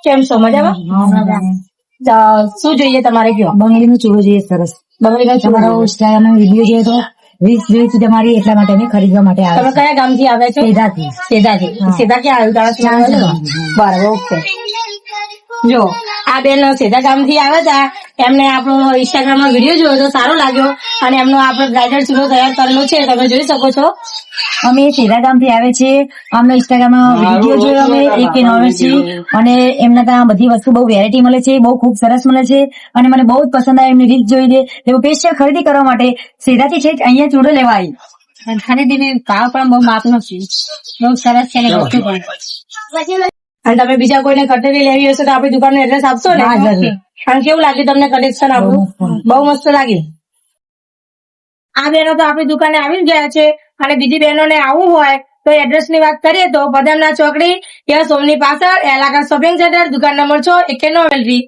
કેમ છો મજામાં? શું જોઈએ તમારે કયો? બંગડીનો ચૂડો જોઈએ સરસ. બંગડીનો ચૂડો તમારો ઇન્સ્ટાગ્રામનો વિડીયો જોઈએ તો 20 તમારી એટલા માટે અમે ખરીદવા માટે તમે આવ્યા કયા ગામથી આવ્યા છો? સેધાથી. સેધાથી. હા. સેધા ક્યાં આવ્યું? બરાબર, ઓકે. જો આ બેન સેધા ગામથી આવ્યા હતા, એમને આપણો ઇન્સ્ટાગ્રામમાં વિડીયો જોયો તો સારો લાગ્યો અને એમનો આપણે બ્રાઇડલ ચૂડો તૈયાર કરેલો છે, તમે જોઈ શકો છો. અમે સેધા ગામથી આવે છે. અમને ઇન્સ્ટાગ્રામમાં વિડીયો જોયો અમે એક નોવેલ છે અને એમના ત્યાં બધી વસ્તુ બહુ વેરાયટી મળે છે, બહુ ખૂબ સરસ મળે છે અને મને બહુ જ પસંદ આવે. એમની રીત જોઈ દે તેઓ સ્પેશિયલ ખરીદી કરવા માટે સેધાથી છે અહીંયા ચૂડો લેવા આવી. ખરીદીને ભાવ પણ બહુ માપનો છે, બહુ સરસ છે અને વસ્તુ પણ. અને તમે બીજા કોઈને કટોરી લેવી હશે તો આપણી દુકાનનું એડ્રેસ આપશો ને? હા, જરૂર. અને કેવું લાગ્યું તમને કલેક્શન આપણું? બહુ મસ્ત લાગ્યું. આ બહેનો તો આપણી દુકાને આવી ગયા છે અને બીજી બહેનોને આવવું હોય તો એડ્રેસ ની વાત કરીએ તો બદામના ચોકડી યા સોમની પાછળ એલાકા શોપિંગ સેન્ટર, દુકાન નંબર 6, AK નોવેલ્ટી.